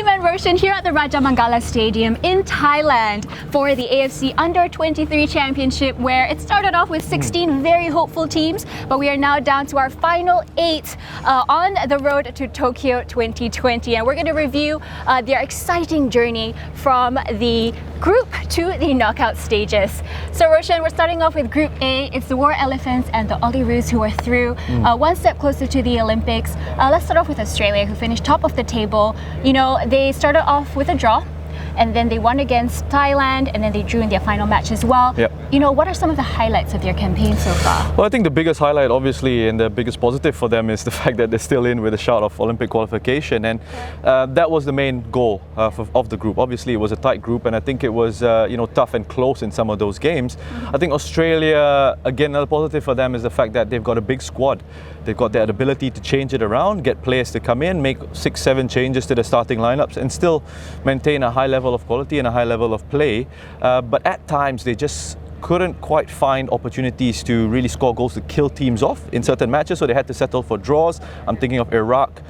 Naeem and Roshan here at the Raja Mangala Stadium in Thailand for the AFC Under-23 Championship, where it started off with 16 very hopeful teams, but we are now down to our final 8 on the road to Tokyo 2020, and we're going to review their exciting journey from the group to the knockout stages. So Roshan, we're starting off with Group A. It's the War Elephants and the Olyroos who are through one step closer to the Olympics. Let's start off with Australia, who finished top of the table. You know, they started off with a draw, and then they won against Thailand, and then they drew in their final match as well. Yep. You know, what are some of the highlights of their campaign so far? Well, I think the biggest highlight, obviously, and the biggest positive for them is the fact that they're still in with a shot of Olympic qualification, and that was the main goal of the group. Obviously, it was a tight group, and I think it was tough and close in some of those games. I think Australia, again, another positive for them is the fact that they've got a big squad. They've got that ability to change it around, get players to come in, make 6-7 changes to the starting lineups, and still maintain a high level of quality and a high level of play. But at times, they just couldn't quite find opportunities to really score goals to kill teams off in certain matches, so they had to settle for draws. I'm thinking of Iraq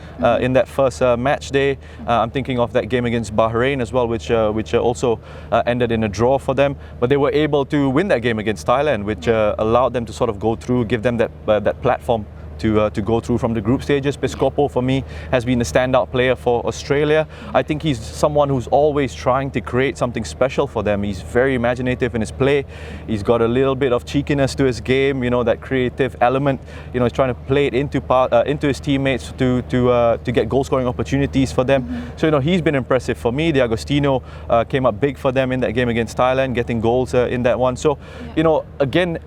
in that first match day. I'm thinking of that game against Bahrain as well, which also ended in a draw for them. But they were able to win that game against Thailand, which allowed them to sort of go through, give them that platform to go through from the group stages. Piscopo, for me, has been a standout player for Australia. I think he's someone who's always trying to create something special for them. He's very imaginative in his play. He's got a little bit of cheekiness to his game, that creative element. He's trying to play it into his teammates to get goal-scoring opportunities for them. So, he's been impressive for me. D'Agostino came up big for them in that game against Thailand, getting goals in that one. So, again,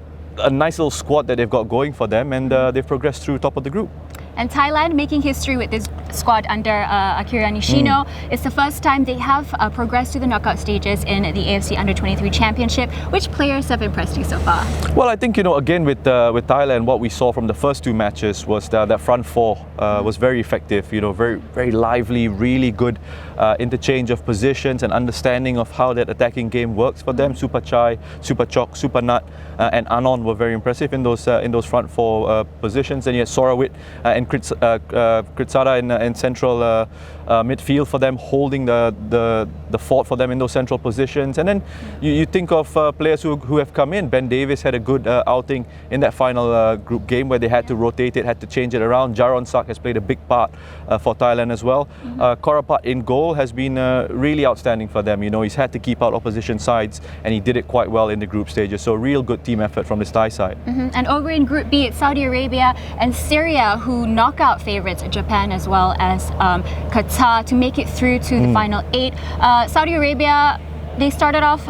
a nice little squad that they've got going for them, and they've progressed through top of the group. And Thailand making history with this squad under Akira Nishino. It's the first time they have progressed to the knockout stages in the AFC Under-23 Championship. Which players have impressed you so far? Well, I think, again, with Thailand, what we saw from the first 2 matches was that front four was very effective, very, very lively, really good interchange of positions and understanding of how that attacking game works for them. Supachai, Supachok, Supanat, and Anon were very impressive in those front four positions. And yet Sorawit and Kritsada in central midfield for them, holding the fort for them in those central positions. And then you think of players who have come in. Ben Davis had a good outing in that final group game where they had to rotate it, had to change it around. Jaron Sak has played a big part for Thailand as well. Korapat in goal has been really outstanding for them. He's had to keep out opposition sides, and he did it quite well in the group stages. So real good team effort from this Thai side. And over in Group B, it's Saudi Arabia and Syria who knock out favourites Japan as well as Qatar to make it through to the final 8. Saudi Arabia, they started off,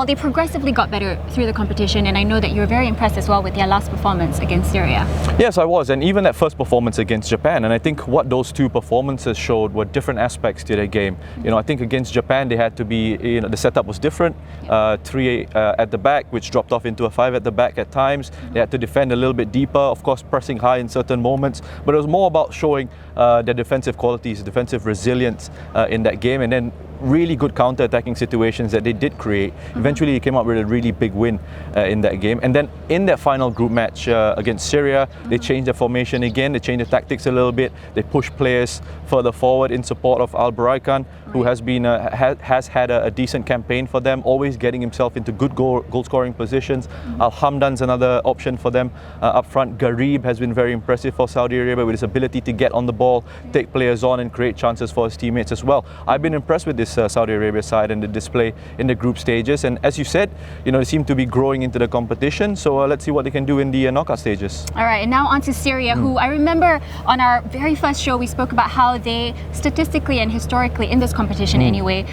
they progressively got better through the competition, and I know that you were very impressed as well with their last performance against Syria. Yes, I was, and even that first performance against Japan, and I think what those 2 performances showed were different aspects to their game. I think against Japan they had to be, the setup was different, 3 at the back, which dropped off into a 5 at the back at times. They had to defend a little bit deeper, of course pressing high in certain moments, but it was more about showing their defensive qualities, defensive resilience in that game, and then really good counter-attacking situations that they did create. Eventually they came up with a really big win in that game. And then in that final group match against Syria, they changed their formation again, they changed the tactics a little bit, they pushed players further forward in support of Al Baraikan, who has been has had a decent campaign for them, always getting himself into good goal-scoring positions. Al Hamdan's another option for them up front. Garib has been very impressive for Saudi Arabia with his ability to get on the ball, take players on and create chances for his teammates as well. I've been impressed with this Saudi Arabia side and the display in the group stages, and as you said, they seem to be growing into the competition, so let's see what they can do in the knockout stages. Alright, and now on to Syria, who I remember on our very first show we spoke about how they statistically and historically in this competition anyway,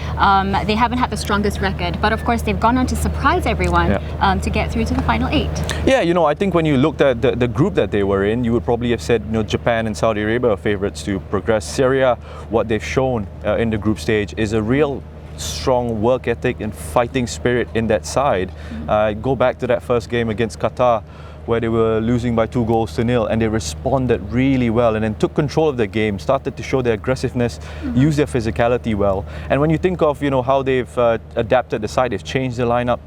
they haven't had the strongest record, but of course they've gone on to surprise everyone to get through to the final 8. Yeah, I think when you looked at the group that they were in, you would probably have said Japan and Saudi Arabia are favourites to progress. Syria, what they've shown in the group stage is a real strong work ethic and fighting spirit in that side. Go back to that first game against Qatar, where they were losing by 2-0, and they responded really well and then took control of the game, started to show their aggressiveness, use their physicality well. And when you think of how they've adapted the side, they've changed the lineup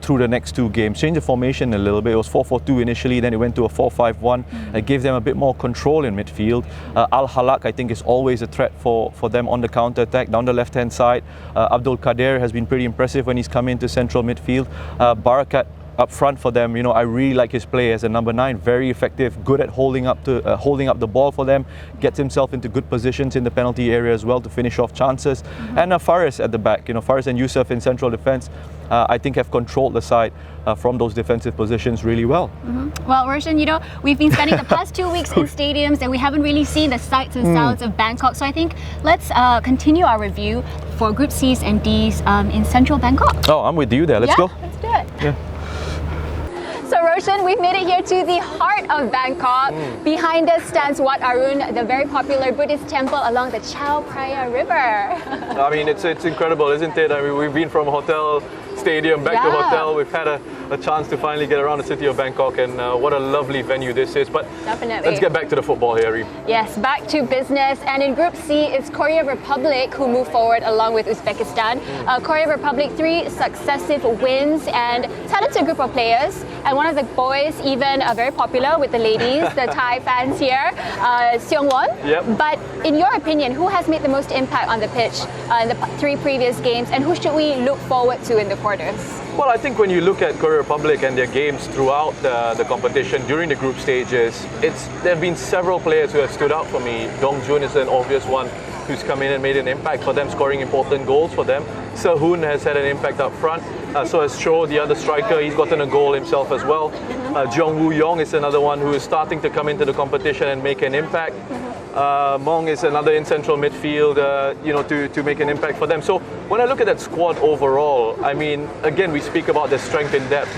through the next 2 games, changed the formation a little bit. It was 4-4-2 initially, then it went to a 4-5-1. It gave them a bit more control in midfield. Al Halak, I think, is always a threat for them on the counter-attack down the left-hand side. Abdul Kader has been pretty impressive when he's come into central midfield. Barakat up front for them, I really like his play as a number 9, very effective, good at holding up the ball for them, gets himself into good positions in the penalty area as well to finish off chances. And Faris at the back, Faris and Yusuf in central defence, I think have controlled the side from those defensive positions really well. Well, Roshan, we've been spending the past 2 weeks in stadiums and we haven't really seen the sights and sounds of Bangkok. So I think let's continue our review for Group C's and D's in central Bangkok. Oh, I'm with you there. Let's go. Let's do it. Yeah. So Roshan, we've made it here to the heart of Bangkok. Behind us stands Wat Arun, the very popular Buddhist temple along the Chao Phraya River. I mean, it's incredible, isn't it? I mean, we've been from hotel, stadium, back to hotel. We've had a chance to finally get around the city of Bangkok, and what a lovely venue this is. But definitely, let's get back to the football here, Reem. Yes, back to business. And in Group C, it's Korea Republic who move forward along with Uzbekistan. Korea Republic, 3 successive wins and talented group of players. And one of the boys, even very popular with the ladies, the Thai fans here, Seong Won. Yep. But in your opinion, who has made the most impact on the pitch in the 3 previous games, and who should we look forward to in the quarters? Well, I think when you look at Korea Republic and their games throughout the competition during the group stages, there have been several players who have stood out for me. Dong Jun is an obvious one who's come in and made an impact for them, scoring important goals for them. Sehun has had an impact up front. So has Cho, the other striker, he's gotten a goal himself as well. Jeong Woo Yong is another one who is starting to come into the competition and make an impact. Mong is another in central midfield, to make an impact for them. So when I look at that squad overall, I mean, again, we speak about the strength in depth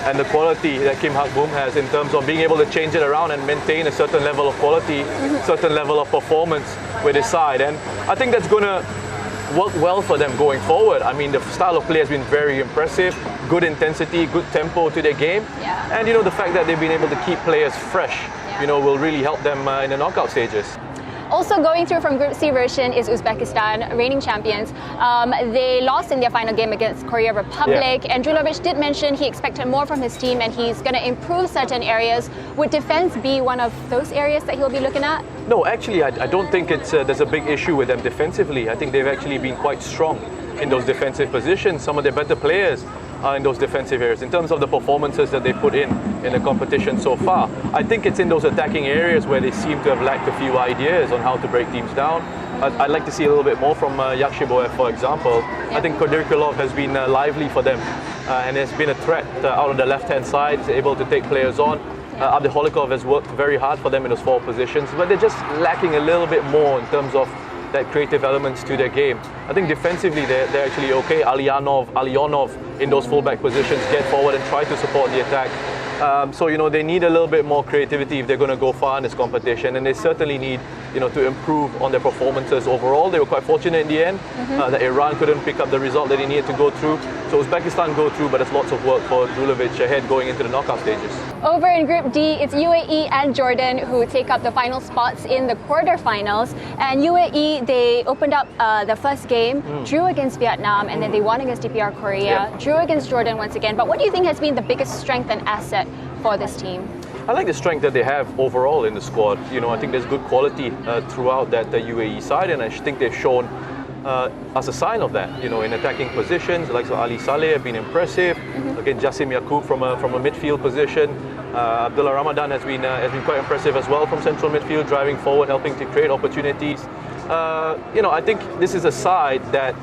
and the quality that Kim Hak-boom has in terms of being able to change it around and maintain a certain level of quality, certain level of performance with his side. And I think that's going to work well for them going forward. I mean, the style of play has been very impressive, good intensity, good tempo to their game. Yeah. And the fact that they've been able to keep players fresh, will really help them in the knockout stages. Also going through from Group C version is Uzbekistan, reigning champions. They lost in their final game against Korea Republic, and Drulovic did mention he expected more from his team and he's going to improve certain areas. Would defense be one of those areas that he'll be looking at? No, actually, I don't think there's a big issue with them defensively. I think they've actually been quite strong in those defensive positions. Some of their better players are in those defensive areas. In terms of the performances that they put in the competition so far, I think it's in those attacking areas where they seem to have lacked a few ideas on how to break teams down. I'd like to see a little bit more from Yakshiboyev, for example. I think Kodyrkilov has been lively for them and has been a threat out of the left-hand side, able to take players on. Abdeholikov has worked very hard for them in those 4 positions, but they're just lacking a little bit more in terms of that creative elements to their game. I think defensively they're actually okay. Alionov in those fullback positions get forward and try to support the attack. So they need a little bit more creativity if they're going to go far in this competition, and they certainly need to improve on their performances overall. They were quite fortunate in the end that Iran couldn't pick up the result that they needed to go through. So Uzbekistan go through, but there's lots of work for Drulovic ahead going into the knockout stages. Over in Group D, it's UAE and Jordan who take up the final spots in the quarterfinals. And UAE, they opened up the first game, drew against Vietnam, and then they won against DPR Korea, drew against Jordan once again. But what do you think has been the biggest strength and asset for this team? I like the strength that they have overall in the squad. I think there's good quality throughout the UAE side, and I think they've shown as a sign of that, in attacking positions. Like Ali Saleh have been impressive. Again, Jassim Yaqub from a midfield position. Abdullah Ramadan has been quite impressive as well from central midfield, driving forward, helping to create opportunities. I think this is a side that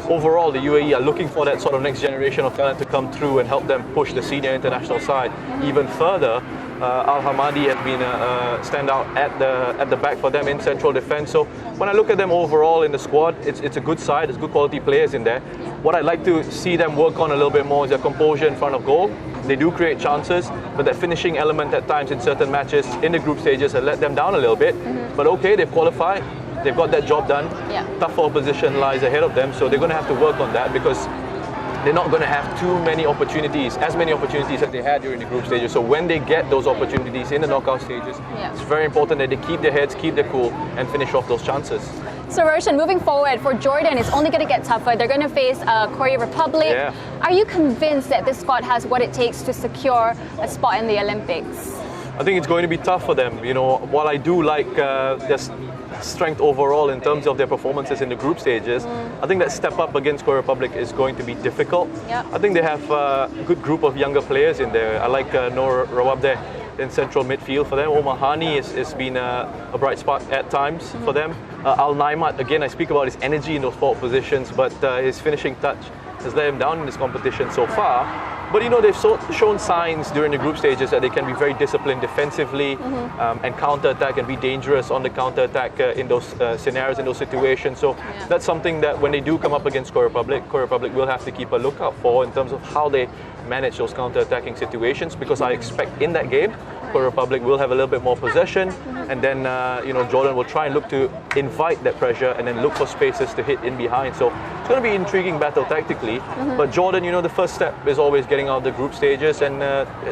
overall the UAE are looking for that sort of next generation of talent to come through and help them push the senior international side even further. Al Hamadi has been a standout at the back for them in central defence. So when I look at them overall in the squad, it's a good side, there's good quality players in there. What I'd like to see them work on a little bit more is their composure in front of goal. They do create chances, but that finishing element at times in certain matches in the group stages has let them down a little bit. But okay, they've qualified, they've got that job done. Tougher opposition lies ahead of them, so they're going to have to work on that, because they're not going to have as many opportunities as they had during the group stages. So when they get those opportunities in the knockout stages, it's very important that they keep their heads, keep their cool, and finish off those chances. So Roshan, moving forward for Jordan, it's only going to get tougher. They're going to face Korea Republic. Yeah. Are you convinced that this squad has what it takes to secure a spot in the Olympics? I think it's going to be tough for them. You know, while I do like their strength overall in terms of their performances in the group stages, I think that step up against Korea Republic is going to be difficult. Yep. I think they have a good group of younger players in there. I like Noor Rawabdeh in central midfield for them. Omar Hani has been a bright spot at times for them. Al Naimat, again, I speak about his energy in those forward positions, but his finishing touch has let him down in this competition so far. But you know, they've shown signs during the group stages that they can be very disciplined defensively and counter-attack and be dangerous on the counter-attack in those scenarios, in those situations. So that's something that when they do come up against Korea Republic will have to keep a lookout for in terms of how they manage those counter-attacking situations, because I expect in that game, Korea Republic will have a little bit more possession, and then you know, Jordan will try and look to invite that pressure and then look for spaces to hit in behind. So it's going to be an intriguing battle tactically. But Jordan, you know, the first step is always getting out of the group stages, and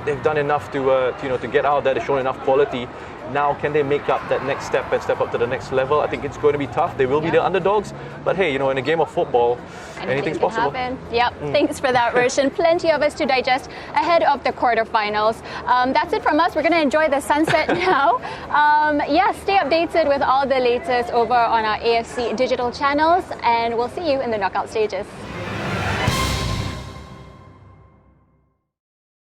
they've done enough to you know, to get out there. They've shown enough quality. Now, can they make up that next step and step up to the next level? I think it's going to be tough. They will be the underdogs, but hey, you know, in a game of football, anything's possible. Yep. Thanks for that, Roshan. Plenty of us to digest ahead of the quarterfinals. That's it from us. We're going to enjoy the sunset now. Stay updated with all the latest over on our AFC digital channels, and we'll see you in the knockout stages.